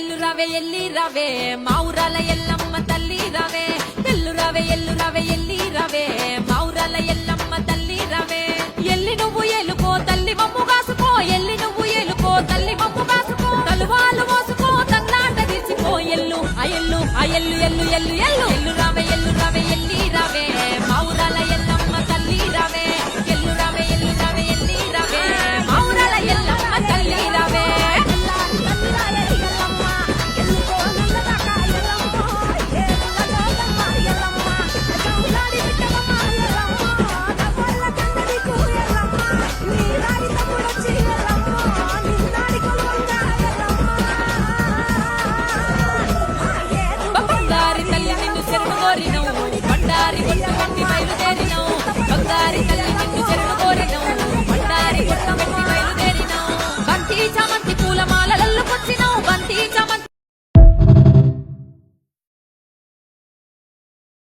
ఎల్లు రవే మా ఊరాల ఎల్లమ్మ తల్లి రవే ఎల్లు రవే ఎల్లి రవే మా ఊరాల ఎల్లమ్మ తల్లి రవే ఎల్లి నువ్వు ఎలుకో తల్లి మమ్ము కాసుకో ఎల్లి నువ్వు ఎలుకో తల్లి